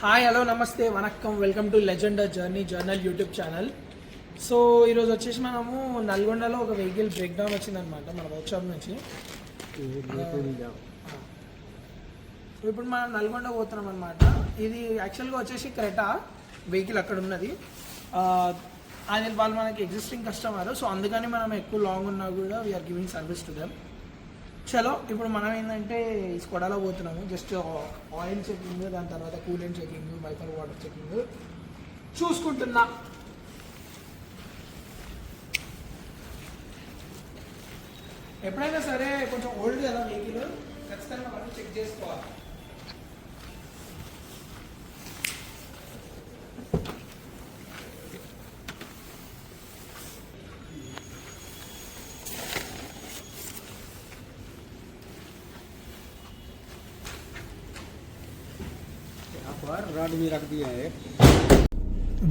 Hi hello నమస్తే vanakkam welcome to Legender journal YouTube channel. So ఈరోజు వచ్చేసి మనము నల్గొండలో ఒక వెహికల్ బ్రేక్ డౌన్ వచ్చిందనమాట మన వర్క్షాప్ నుంచి. సో ఇప్పుడు మనం నల్గొండ పోతున్నాం అనమాట. ఇది యాక్చువల్గా వచ్చేసి క్రెటా వెహికల్ అక్కడ ఉన్నది. అది వాళ్ళు మనకి ఎగ్జిస్టింగ్ కస్టమర్. సో అందుకని మనం ఎక్కువ లాంగ్ ఉన్నా కూడా we're giving service to them. చలో ఇప్పుడు మనం ఏంటంటే ఈ స్కోడాలో పోతున్నాము. జస్ట్ ఆయిల్ చెకింగ్, దాని తర్వాత coolant checking, wiper water checking చూసుకుంటున్నా. ఎప్పుడైనా సరే కొంచెం ఓల్డ్ కదా వెహికల్, ఖచ్చితంగా మనం చెక్ చేసుకోవాలి. रॉड भी रख दिया है.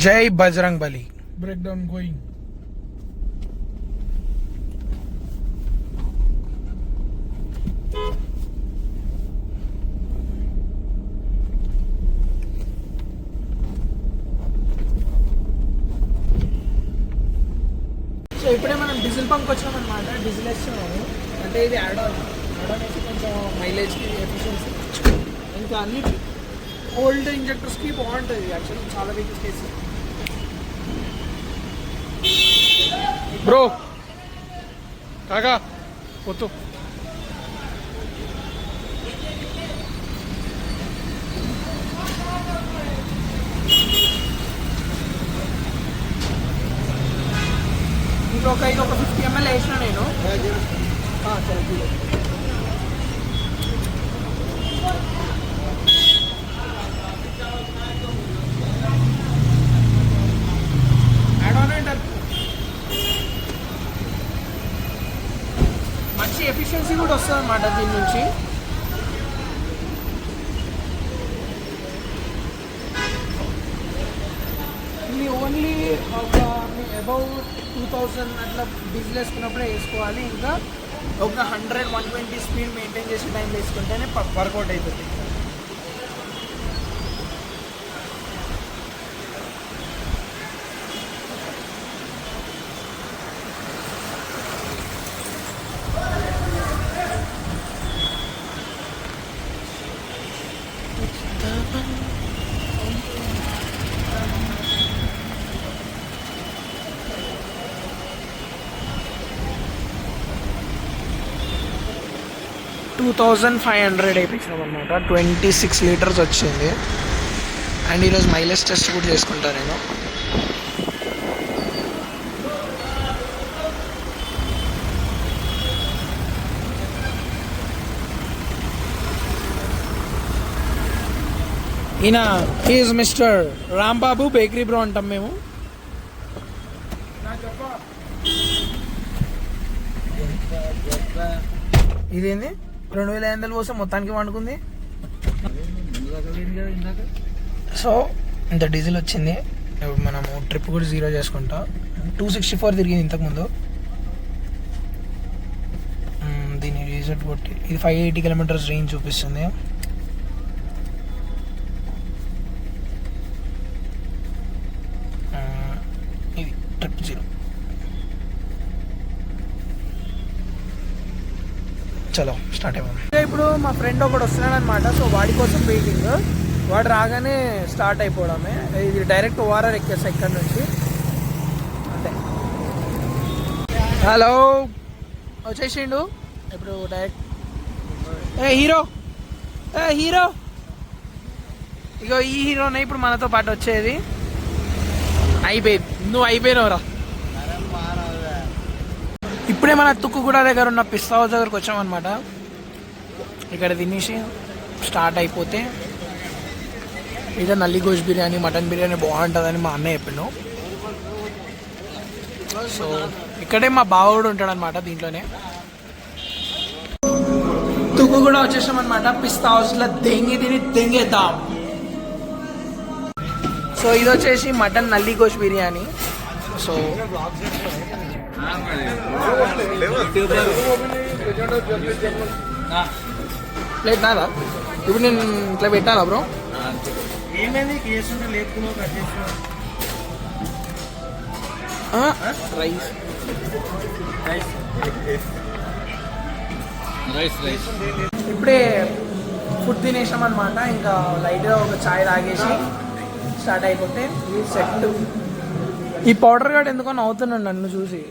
जय Bajrang Bali. Break down going. So ఇప్పుడే మనం డీజిల్ పంప్ వచ్చాం అనమాట. డీజిల్ వేస్తున్నాము అంటే ఇది యాడ్ ఆన్ వేసి కొంచెం మైలేజ్కి ఎఫిషియన్సీ ఇంకా అన్ని ఓల్డ్ ఇంజెక్టర్స్కి బాగుంటుంది యాక్చువల్లీ చాలా వెహికల్స్ కేసు. బ్రో కాకా వద్దు. ఇంకొక 50 ml వేసిన నేను. మంచి ఎఫిషియన్సీ కూడా వస్తుంది అన్నమాట దీని నుంచి. ఇది ఓన్లీ ఒక అబౌవ్ 2000 అట్లా డీజిల్ వేసుకున్నప్పుడే వేసుకోవాలి. ఇంకా ఒక 100-120 స్పీడ్ మెయింటైన్ చేసే టైం వేసుకుంటేనే వర్కౌట్ అవుతుంది. $2,500 వేయించినాం అనమాట. 26 లీటర్స్ వచ్చింది. అండ్ ఈరోజు మైలేజ్ టెస్ట్ కూడా చేసుకుంటా నేను. ఈయన is mister Rambabu bakery bro అంటాం మేము. ఇదేంది 2500 కోసం మొత్తానికి వండుకుంది. సో ఇంత డీజిల్ వచ్చింది. ఇప్పుడు మనము ట్రిప్ కూడా 0 చేసుకుంటా. 264 తిరిగింది ఇంతకుముందు. దీని రిజల్ట్ కొట్టి ఇది 580 కిలోమీటర్స్ రేంజ్ చూపిస్తుంది. ఇది ట్రిప్ 0. చలో స్టార్ట్ అయ్యాము. ఇప్పుడు మా ఫ్రెండ్ ఒకడు వస్తున్నాడు అనమాట. సో వాడి కోసం వెయిటింగ్. వాడు రాగానే స్టార్ట్ అయిపోవడమే. ఇది డైరెక్ట్ ఓఆర్ఆర్ ఎక్కేస్తా ఇక్కడ నుంచి అంతే. హలో వచ్చేసిండు ఇప్పుడు డైరెక్ట్. హీరో హీరో ఇగో ఈ హీరోనే ఇప్పుడు మనతో పాటు వచ్చేది. అయిపోయింది, నువ్వు అయిపోయినవురా. ఇప్పుడే మన తుక్కుగూడ దగ్గర ఉన్న పిస్తా హౌస్ దగ్గరకు వచ్చామన్నమాట. ఇక్కడ తినేసి స్టార్ట్ అయిపోతే ఇదే నల్లి గోష్ బిర్యానీ, మటన్ బిర్యానీ బాగుంటుందని మా అన్నయ్య చెప్పిండు. సో ఇక్కడే మా బావ కూడా ఉంటాడు అనమాట దీంట్లోనే. తుక్కుగూడ వచ్చేసామన్నమాట. పిస్తా హౌస్లో దెంగేద్దాం. సో ఇది వచ్చేసి మటన్ నల్లి గోష్ బిర్యానీ. సో ప్లేట్ నాదా ఇప్పుడు నేను ఇట్లా పెట్టాలా బ్రో? ఏమైంది కేసుంటే లేపుకున్నావు కట్ చేసినావు రైస్ రైస్ రైస్ ఇప్పుడే ఫుడ్ తినేసాం అనమాట. ఇంకా లైట్గా ఒక చాయ్ తాగేసి స్టార్ట్ అయిపోతే సెట్. ఈ పౌడర్ గార్డ్ ఎందుకో నవ్వుతున్నాడు నన్ను చూసి.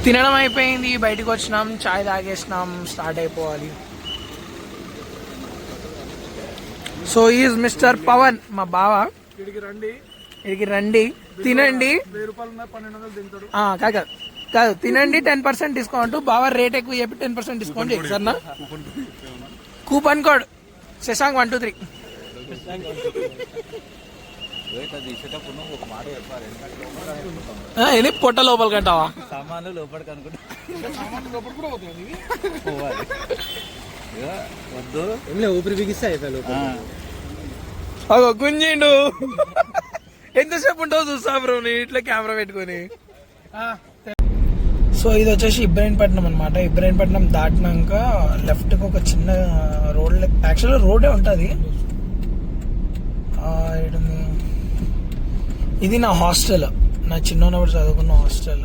తినడం అయిపోయింది, బయటకు వచ్చినాం, చాయ్ తాగేసినాం, స్టార్ట్ అయిపోవాలి. సో ఈజ్ మిస్టర్ పవన్, మా బావ. ఇక్కడికి రండి, తినండి. కాదు కాదు, తినండి, 10% డిస్కౌంట్. బావ రేట్ ఎక్కువ చెప్పి 10% డిస్కౌంట్ చేయండి సార్. Coupon code Shashank 123. ఇది పొట్ట లోపల కట్టావా? సామాన్లు లోపలికి అనుకుంటా వద్దు ఊపిరి బిగిస్తే అయిపోయాలి అగో గుంజిండు. ఎంతసేపు ఉంటావు చూస్తా బ్రో నీ ఇట్లా కెమెరా పెట్టుకొని. సో ఇది వచ్చేసి ఇబ్రాహీంపట్నం అనమాట. ఇబ్రాహీంపట్నం దాటినాక లెఫ్ట్కి ఒక చిన్న రోడ్, యాక్చువల్గా రోడే ఉంటుంది. ఇది నా హాస్టల్, నా చిన్నప్పుడు చదువుకున్న హాస్టల్.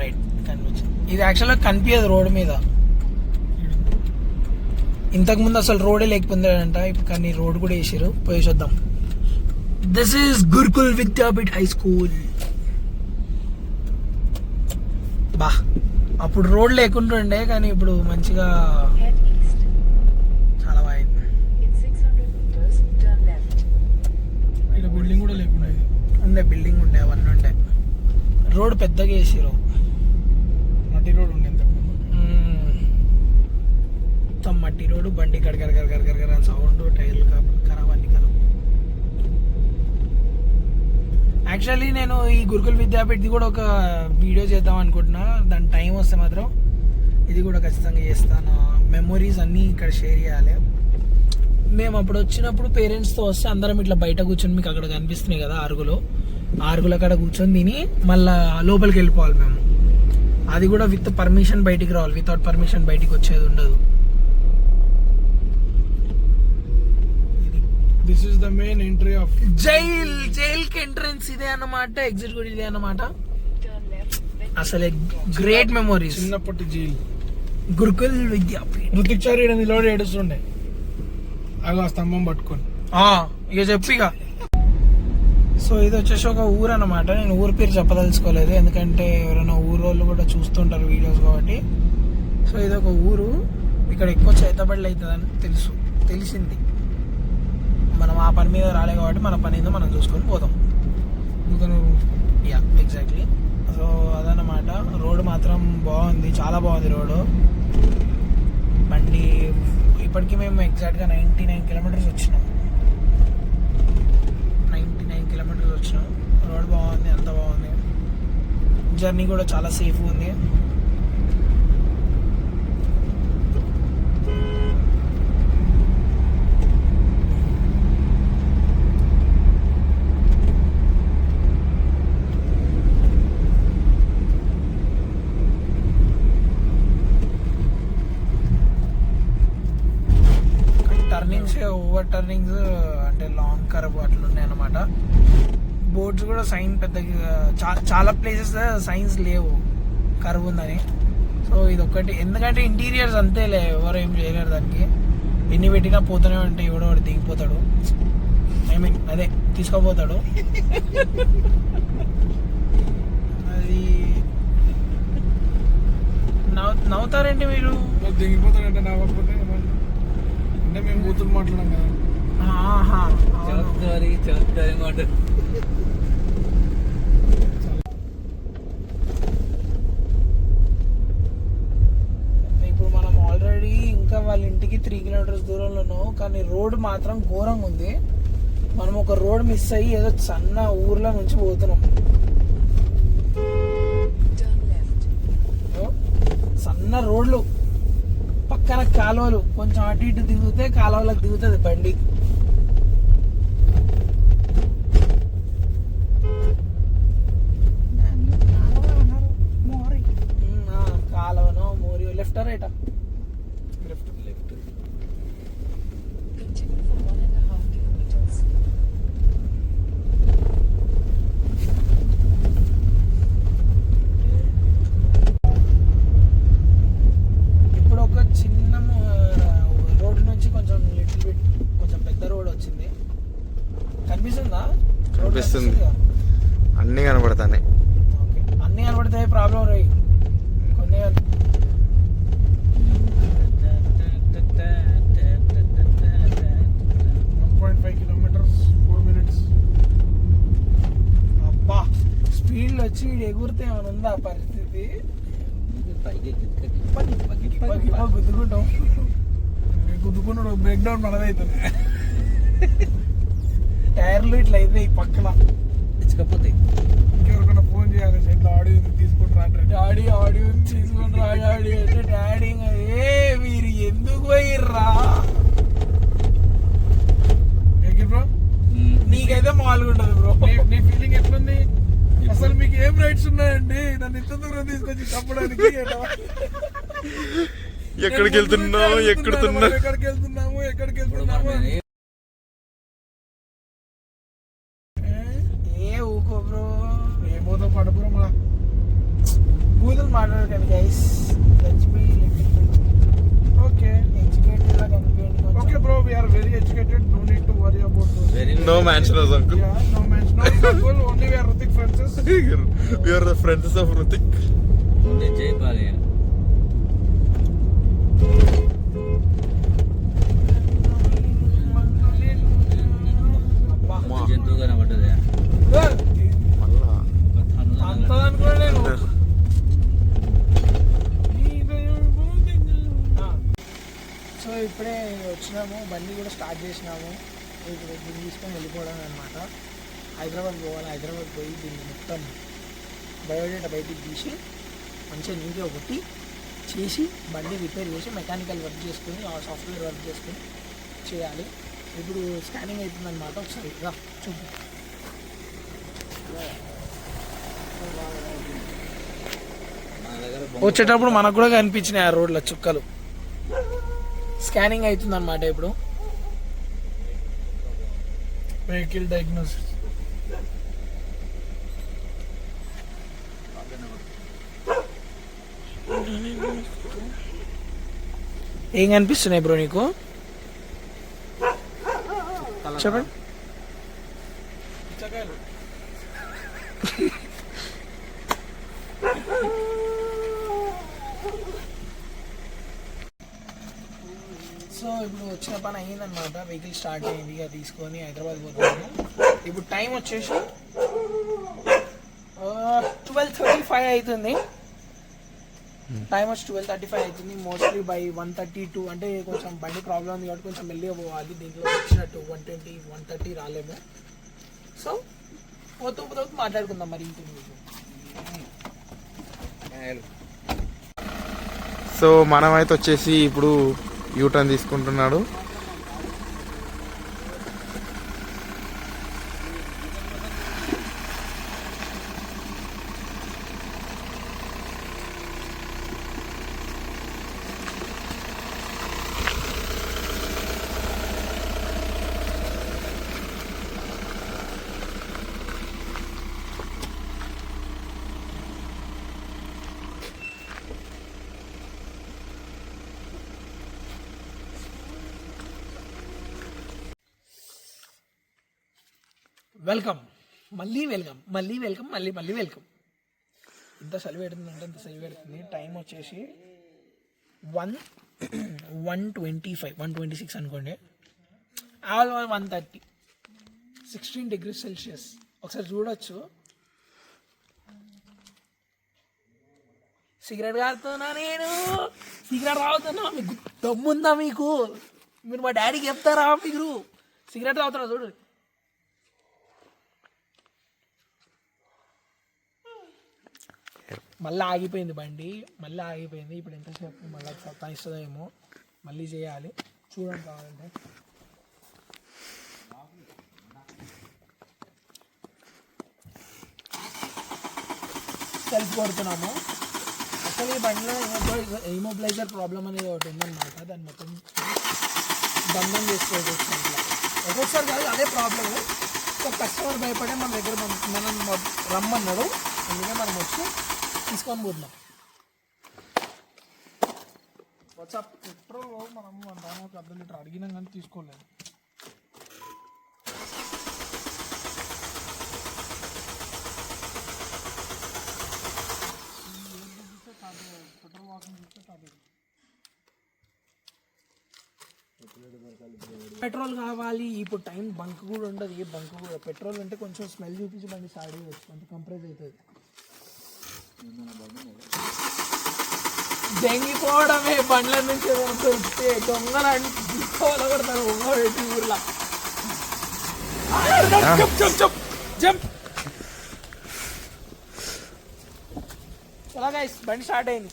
రైట్ కనిపించింది. ఇది యాక్చువల్గా కనిపించదు రోడ్ మీద. ఇంతకుముందు అసలు రోడే లేకపోయిందంట, ఇప్పుడు కానీ రోడ్ కూడా వేసారు. పోయి చూద్దాం. This is Gurukul Vidyapeeth high school. బా, అప్పుడు రోడ్ లేకుంటుండే కానీ ఇప్పుడు మంచిగా చాలా బాగుంది. ఇక్కడ బిల్డింగ్ కూడా లేకుండా ఉండే, బిల్డింగ్ ఉండే, అవన్నీ ఉండే. రోడ్ పెద్దగా వేసారు. మట్టి రోడ్ ఉండే మొత్తం మట్టి రోడ్డు. బండి గడగర సౌండ్, టైర్లు ఖరాబ్, అన్ని ఖరాబ్. యాక్చువల్లీ నేను ఈ గురుకుల్ విద్యాపీఠది కూడా ఒక వీడియో చేద్దాం అనుకుంటున్నా. దాని టైం వస్తే మాత్రం ఇది కూడా ఖచ్చితంగా చేస్తాను. మెమొరీస్ అన్నీ ఇక్కడ షేర్ చేయాలి. మేము అప్పుడు వచ్చినప్పుడు పేరెంట్స్తో వస్తే అందరం ఇట్లా బయట కూర్చొని, మీకు అక్కడ కనిపిస్తున్నాయి కదా ఆరుగులు అక్కడ కూర్చొని తిని మళ్ళీ లోపలికి వెళ్ళిపోవాలి మేము. అది కూడా విత్ పర్మిషన్ బయటికి రావాలి. వితౌట్ పర్మిషన్ బయటికి వచ్చేది ఉండదు. This is the main entry of jail కి ఎంట్రన్స్ ఇదే అన్నమాట, ఎగ్జిట్ కూడా ఇదే అన్నమాట. అసలు గ్రేట్ మెమోరీస్. చిన్నప్పటి జైలు గురుకుల్ విద్యాపీఠ్. ఋతిక్ చారి నిలబడి ఏడుస్తుండే అలా స్తంభం పట్టుకొని. ఇక చెప్పిగా. సో ఇది వచ్చేసి ఒక ఊరు అన్నమాట. నేను ఊరు పేరు చెప్పదలుచుకోలేదు, ఎందుకంటే ఎవరైనా ఊరు వాళ్ళు కూడా చూస్తుంటారు వీడియోస్ కాబట్టి. సో ఇది ఒక ఊరు. ఇక్కడ ఎక్కువ చేతబడులు అవుతుందని తెలిసింది. మనం ఆ పని మీద రాలే కాబట్టి మన పని ఏదో మనం చూసుకొని పోతాం. Yeah exactly. సో అదన్నమాట. రోడ్డు మాత్రం బాగుంది, చాలా బాగుంది రోడ్డు. బండి ఇప్పటికీ మేము ఎగ్జాక్ట్గా 99 కిలోమీటర్స్ వచ్చినాం. 99 కిలోమీటర్స్ వచ్చినాం. రోడ్ బాగుంది, అంత బాగుంది. జర్నీ కూడా చాలా సేఫ్ ఉంది. ఓవర్ టర్నింగ్స్ అంటే లాంగ్ కర్వ్ అట్లా ఉన్నాయి అన్నమాట. బోర్డ్స్ కూడా సైన్ పెద్దగా చాలా ప్లేసెస్ సైన్స్ లేవు కర్వ్ ఉందని. సో ఇది ఒకటి, ఎందుకంటే ఇంటీరియర్స్ అంతేలే, ఎవరు ఏం చేయలేరు దానికి. ఎన్ని పెట్టినా పోతూనే ఉంటాయి. ఎవడో ఒకటి దిగిపోతాడు, ఐ మీన్ అదే తీసుకోపోతాడు. అది నవ్వుతారేంటి మీరు? దిగిపోతాడంటే నవ్వకపోతే అంటే మేము బూతులు మాట్లాడాం కదా. ఇప్పుడు మనం ఆల్రెడీ ఇంకా వాళ్ళ ఇంటికి 3 కిలోమీటర్స్ దూరంలో ఉన్నాం, కానీ రోడ్ మాత్రం ఘోరంగా ఉంది. మనం ఒక రోడ్ మిస్ అయ్యి ఏదో సన్న ఊర్లో నుంచి పోతున్నాం. సన్న రోడ్లు, పక్కన కాలువలు, కొంచెం అటు ఇటు దిగితే కాలువలకు దిగుతుంది బండి. కాలువనో రైటా? లెఫ్ట్. Continue for 1.5 kilometers. ఇప్పుడు ఒక చిన్న రోడ్ నుంచి కొంచెం లిటిల్ బిట్ కొంచెం పెద్ద రోడ్ వచ్చింది. కనిపిస్తుందా? రోడ్ కనిపిస్తుంది. కనిపిస్తుందిగా? అన్నీ కనబడతాయి. ఓకే. అన్నీ కనబడితే ప్రాబ్లం రై కొన్ని 1.5 kilometers, 4 minutes. అబ్బా స్పీడ్ వచ్చి ఈడు ఎగురితే ఏమైనా ఉందా పరిస్థితి? గుద్దుకుంటాం. గుద్దుకున్నాడు, బ్రేక్ డౌన్ మనదైతుంది. టైర్లు ఇట్లా అయితే ఈ పక్కన ఇచ్చకపోతే ఇంకెవరికైనా ఫోన్ చేయాలి, ఇట్లా ఆడియో తీసుకుంటారా అంటే డాడీ ఆడియో తీసుకుని రా డాడీ అంటే డాడీ ఏ మీరు ఎందుకు పోయిర్రా? బ్రో నీకైతే మామూలుగా ఉంటుంది బ్రో. నీ ఫీలింగ్ ఎట్లుంది? అసలు మీకు ఏం రైట్స్ ఉన్నాయండి నన్ను ఇంత దూరం తీసుకొచ్చి చంపడానికి? ఎక్కడికి వెళ్తున్నావు? ఎక్కడికి వెళ్తున్నాము? ఏ ఊకో బ్రో, ఏమోతో పడపురం మన బూతులు మాట్లాడకండి గైస్. ఓకే ఎడ్యుకేటెడ్ లా కనిపించండి కొంచెం. Okay bro, we are very educated, no need to worry about those. Very No mention us, uncle. Yeah, no mention, no uncle, only we are Hrithik friends. We are the friends of Hrithik. జై బాలయ్య. అబ్బా. మా. జంతువు కనబడ్డది. మళ్ళా అంత అనుకోలేను. So ఇప్పుడే వచ్చినాము, బండి కూడా స్టార్ట్ చేసినాము. ఇప్పుడు దీన్ని తీసుకొని వెళ్ళిపోవడం అనమాట. హైదరాబాద్ పోవాలి. హైదరాబాద్ పోయి దీన్ని మొత్తం బయోడేటా బయటికి తీసి మంచిగా నీట్గా కొట్టి చేసి బండి రిపేర్ చేసి మెకానికల్ వర్క్ చేసుకొని ఆ సాఫ్ట్వేర్ వర్క్ చేసుకొని చేయాలి. ఇప్పుడు స్కానింగ్ అవుతుందన్నమాట. ఒకసారి రా చూద్దాం. మన దగ్గర వచ్చేటప్పుడు మనకు కూడా కనిపించినాయి ఆ రోడ్ల చుక్కలు. స్కానింగ్ అవుతుంది అనమాట ఇప్పుడు. Vehicle diagnosis. ఏం కనిపిస్తున్నాయి బ్రో నీకు? చెప్పండి. సో ఇప్పుడు వచ్చిన పని అయ్యిందనమాట. వెహికల్ స్టార్ట్ అయ్యింది, ఇక తీసుకొని హైదరాబాద్ పోతున్నాము. ఇప్పుడు టైం వచ్చేసి 12:35 అవుతుంది. టైం వచ్చి 12:35 అవుతుంది. మోస్ట్లీ బై 1:32 అంటే కొంచెం బండి ప్రాబ్లం ఉంది కాబట్టి కొంచెం మెల్లిగా పోవాలి. దీంట్లో వచ్చినట్టు 120, 130 రాలేము. సో పోతూ మాట్లాడుకుందాం మరి ఇంకొక. సో మనమైతే వచ్చేసి ఇప్పుడు యూటర్న్ తీసుకుంటున్నాడు. వెల్కమ్, మళ్ళీ వెల్కమ్, మళ్ళీ వెల్కమ్, మళ్ళీ వెల్కమ్. ఇంత సెలవు పెడుతుందంటే ఇంత సెలవు పెడుతుంది. టైం వచ్చేసి 1:25, 1:26 అనుకోండి. 1:30, 16 degrees Celsius. ఒకసారి చూడొచ్చు. సిగరెట్ కాదుతున్నా నేను, సిగరెట్ తాగుతున్నా. మీకు దమ్ముందా? మీకు మీరు మా డాడీకి చెప్తారా? మీరు సిగరెట్ తాగుతున్నా చూడు. మళ్ళీ ఆగిపోయింది బండి, మళ్ళీ ఆగిపోయింది. ఇప్పుడు ఎంతసేపు మళ్ళీ సతాయిస్తుందేమో, మళ్ళీ చేయాలి. చూడండి కావాలంటే. సెల్ఫ్ కొడుతున్నాము. యాక్చువల్లీ ఈ బండిలో ఇమోబిలైజర్ ప్రాబ్లం అనేది ఒకటి ఉందన్నమాట. దాన్ని మొత్తం బంధం చేసుకోవాల్సి వస్తుంది. ఒక్కొక్కసారి కాదు అదే ప్రాబ్లమ్. సో కస్టమర్ భయపడే మన దగ్గర మనం రమ్మన్నాడు, అందుకే మనం వచ్చి తీసుకొని పోతున్నాం. వాట్సాప్ పెట్రోల్ మనం 1 అర్ధ లీటర్ అడిగినాం కానీ తీసుకోలేదు. పెట్రోల్ వాసన చూస్తే కాదు. పెట్రోల్ కావాలి ఇప్పుడు. టైం బంక్ కూడా ఉండదు, ఏ బంక్ కూడా. పెట్రోల్ అంటే కొంచెం స్మెల్ చూపించి బండి స్టార్ట్ చేయవచ్చు, అంత కంప్రెస్ అవుతుంది. దెంగిపోవడమే బండ్ల నుంచి వస్తే దొంగలు తీసుకోవాలి కొడతారు పెట్టి ఊర్లో. చలా గైస్, బండి స్టార్ట్ అయింది.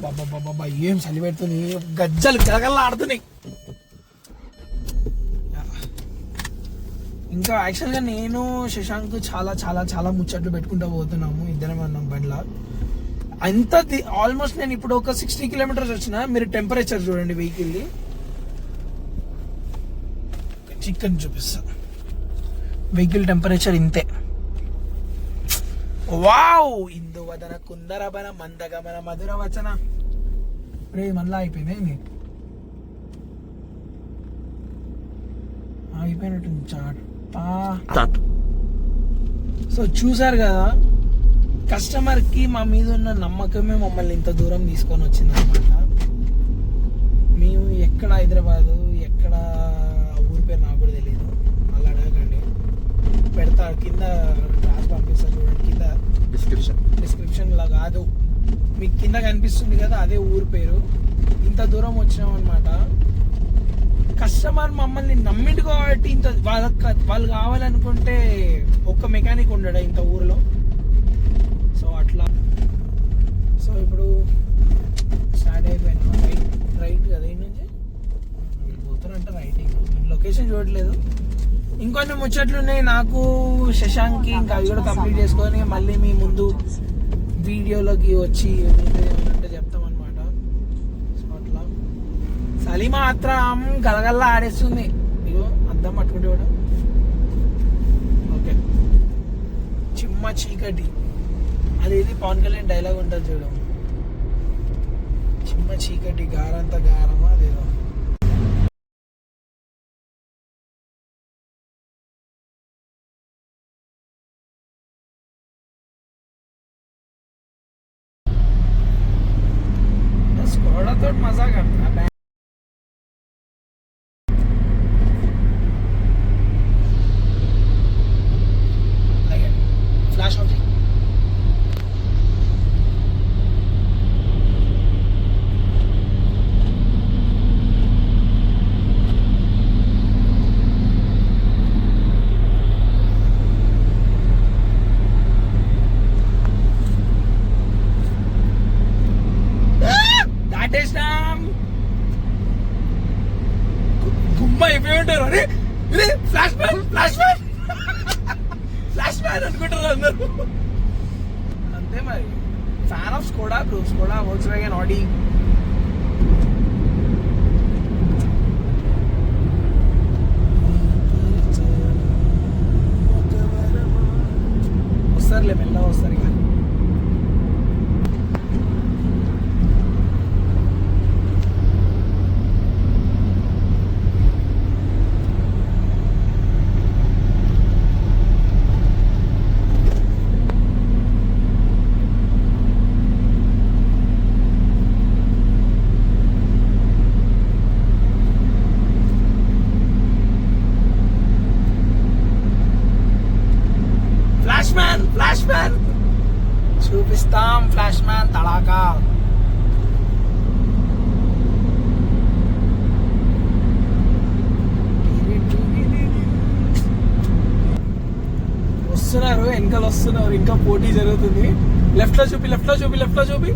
బాబా బాబా ఏం చలి పెడుతుంది, గజ్జలు గలగల్లా ఆడుతున్నాయి. ఇంకా యాక్చువల్గా నేను శశాంక్ చాలా చాలా చాలా ముచ్చట్లు పెట్టుకుంటూ పోతున్నాము, ఇద్దరం అన్నాం బండ్లా. అంత ఆల్మోస్ట్ నేను ఇప్పుడు ఒక 60 కిలోమీటర్స్ వచ్చిన. మీరు టెంపరేచర్ చూడండి వెహికల్ది. చికెన్ చూపిస్తా, వెహికల్ టెంపరేచర్ ఇంతే. వావ్, ఇందు వదన కుందరబన మందగమన మధుర వచన. రే మళ్ళా అయిపోయింది, అయిపోయినట్టుంది చాట్. సో చూసారు కదా, కస్టమర్ కి మా మీద ఉన్న నమ్మకమే మమ్మల్ని ఇంత దూరం తీసుకొని వచ్చింది అనమాట. మేము ఎక్కడ హైదరాబాదు, ఎక్కడ ఊరి పేరు నాకు కూడా తెలియదు, అలా అడగకండి. పెడతా కింద రాసి పంపిస్తా చూడండి, కింద డిస్క్రిప్షన్ లా కాదు, మీకు కింద కనిపిస్తుంది కదా అదే ఊరి పేరు. ఇంత దూరం వచ్చినాం అనమాట. కస్టమర్ మమ్మల్ని నమ్మిండు కాబట్టి ఇంత వాళ్ళు కావాలనుకుంటే ఒక్క మెకానిక్ ఉండడా ఇంత ఊరిలో. సో అట్లా. సో ఇప్పుడు స్టార్ట్ అయిపోయినా. రైట్ కదా ఈ నుంచి పోతారంటే రైటింగ్. లొకేషన్ చూడట్లేదు. ఇంకొన్ని ముచ్చట్లు ఉన్నాయి నాకు శశాంక్కి, ఇంకా అవి కూడా కంప్లీట్ చేసుకొని మళ్ళీ మీ ముందు వీడియోలోకి వచ్చి ఏమంటే చెప్తాం అనమాట. సో అట్లా చలి మాత్రం గలగల్లా ఆడేస్తుంది. ఇగో అద్దం పట్టుకుంటే కూడా ఓకే. చిమ్మ చీకటి, అదేది పవన్ కళ్యాణ్ డైలాగ్ ఉంటుంది చూడు, చిమ్మ చీకటి గారంత గారమా అదేదో. స్కోడాతో మజా కడతా. ఫ్లాష్ ఆఫ్ దాటేసినాం. గుమ్మ అయిపోయి ఉంటారు. అరే ఇదే flash man, flash man, flash man అనుకుంటారు అందరూ. అంతే మరి. Fan of Skoda bro. Skoda, Volkswagen, Audi. వస్తారులే, మెల్లగా వస్తారు ఇక. ఫ్లాష్ మ్యాన్ చూపిస్తాం. ఫ్లాష్ మ్యాన్ తడాకా. వస్తున్నారు, వెనకాల వస్తున్నారు, ఇంకా పోటీ జరుగుతుంది. లెఫ్ట్ లో చూపి, లెఫ్ట్ లో చూపి, లెఫ్ట్ లో చూపి.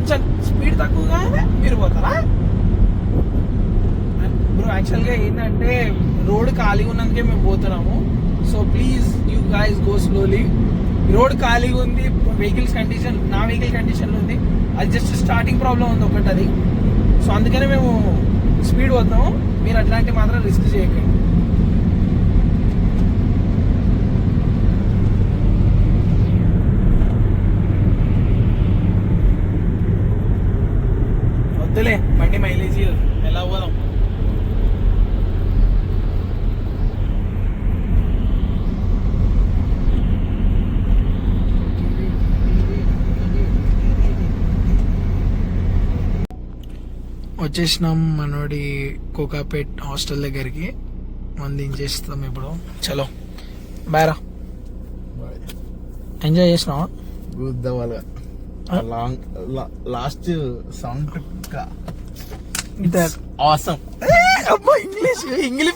కొంచెం స్పీడ్ తక్కువగానే మీరు పోతారా బ్రో? యాక్చువల్గా ఏంటంటే రోడ్ ఖాళీగా ఉన్నందుకే మేము పోతున్నాము. So please you guys go slowly. Road ఖాళీగా ఉంది, వెహికల్స్ కండిషన్, నా వెహికల్ కండిషన్లో ఉంది. అది జస్ట్ స్టార్టింగ్ ప్రాబ్లం ఉంది ఒకటి అది. సో అందుకనే మేము స్పీడ్ పోతున్నాము. మీరు అట్లాంటివి మాత్రం రిస్క్ చేయకండి. వద్దులే బండి మైలేజ్ ఎలా పోదాం. వచ్చేసినాం మనోడి కోకాపేట్ హాస్టల్ దగ్గరికి. మనం దించేస్తాం ఇప్పుడు. చలో బాయ్. ఎంజాయ్ చేసినావా? Long last sound awesome. అబ్బా ఇంగ్లీష్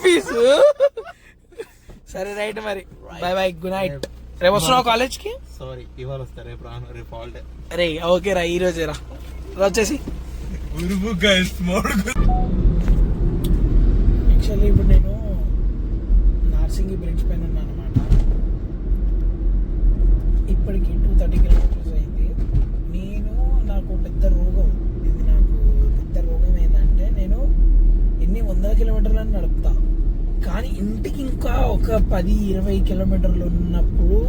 పీస్. సరే రైట్ మరి. Bye bye, good night. రేపు వస్తున్నావు కాలేజ్కి? సారీ ఇవాళ వస్తా, రేపు రాను, రేపు హాలిడే. రే ఓకే రా, ఈ రోజే రా. వచ్చేసి యాక్చువల్లీ ఇప్పుడు నేను నార్సింగి బ్రిడ్జ్ పైన ఉన్నాను అనమాట. ఇప్పటికి 230 కిలోమీటర్స్ అయింది. నాకు పెద్ద రోగం ఇది. నాకు పెద్ద రోగం ఏంటంటే నేను ఎన్ని 100 కిలోమీటర్లను నడుపుతా, కానీ ఇంటికి ఇంకా ఒక 10-20 కిలోమీటర్లు ఉన్నప్పుడు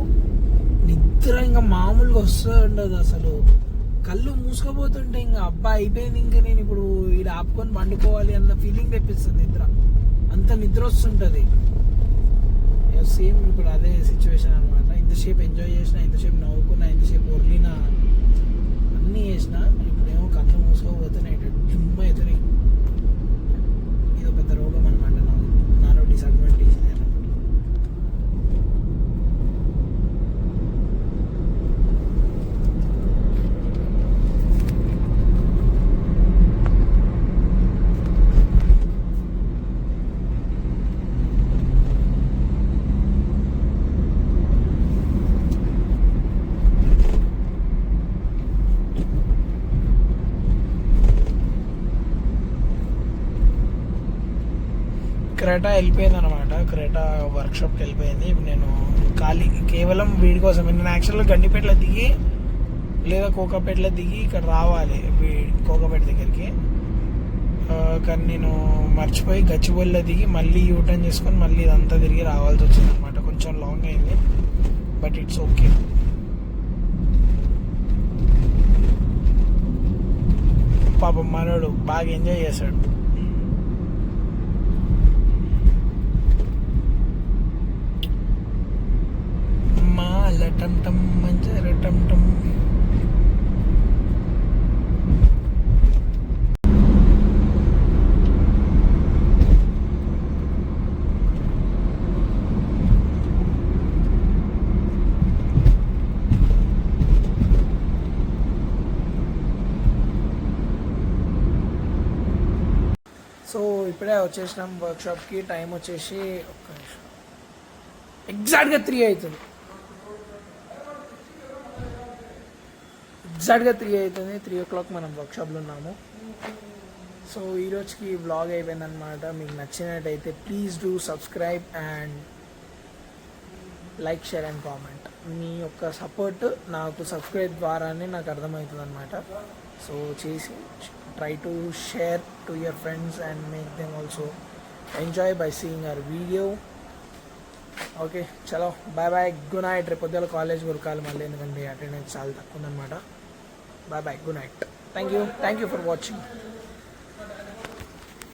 నిద్ర ఇంకా మామూలుగా వస్తూ ఉండదు. అసలు కళ్ళు మూసుకుపోతుంటే ఇంకా అబ్బా అయిపోయింది, ఇంకా నేను ఇప్పుడు ఈడ ఆపుకొని పండుకోవాలి అన్న ఫీలింగ్ తెప్పిస్తుంది నిద్ర. అంత నిద్ర వస్తుంటుంది. సేమ్ ఇప్పుడు అదే సిచ్యువేషన్ అనమాట. ఇంతసేపు ఎంజాయ్ చేసిన, ఇంతసేపు నవ్వుకున్నా, ఇంతసేపు ఒర్లినా, అన్నీ చేసిన. ఇప్పుడేమో కళ్ళు మూసుకోపోతున్నాయి, జుమ్మ అవుతున్నాయి. ఇదో పెద్ద రోగం అనమాట. నాలో డిసడ్వాంటేజ్ అనమాట. క్రెటా వెళ్ళిపోయింది అనమాట. క్రెటా వర్క్షాప్కి వెళ్ళిపోయింది. ఇప్పుడు నేను ఖాళీ కేవలం వీడి కోసం. నేను యాక్చువల్గా గండిపేటలో దిగి లేదా కోకాపేటలో దిగి ఇక్కడ రావాలి కోకాపేట దగ్గరికి. కానీ నేను మర్చిపోయి గచ్చిబౌలిలో దిగి మళ్ళీ యూటర్న్ చేసుకొని మళ్ళీ ఇదంతా తిరిగి రావాల్సి వచ్చింది అనమాట. కొంచెం లాంగ్ అయింది, బట్ ఇట్స్ ఓకే. పాపం మనోడు బాగా ఎంజాయ్ చేశాడు. టమ్ టమ్ మంచిగా టమ్ టమ్. సో ఇప్పుడే వచ్చేసినాం వర్క్షాప్కి. టైం వచ్చేసి ఒక్క నిమిషం, ఎగ్జాక్ట్గా 3 అవుతుంది. ఎగ్జాక్ట్గా 3 అవుతుంది. 3 o'clock మనం వర్క్షాప్లో ఉన్నాము. సో ఈరోజుకి వ్లాగ్ అయిపోయిందనమాట. మీకు నచ్చినట్టయితే please do subscribe and like, share and comment. మీ యొక్క సపోర్ట్ నాకు సబ్స్క్రైబ్ ద్వారానే నాకు అర్థమవుతుంది అనమాట. సో చేసి try to share to your friends and make them also enjoy by seeing hour video. Okay చలో బాయ్ బాయ్, గుడ్ నైట్. రేపు పొద్దున కాలేజ్ కొరకాలి మళ్ళీ, ఎందుకంటే అటెండెన్స్ చాలా తక్కువ ఉందన్నమాట. Bye bye, good night. Thank you for watching.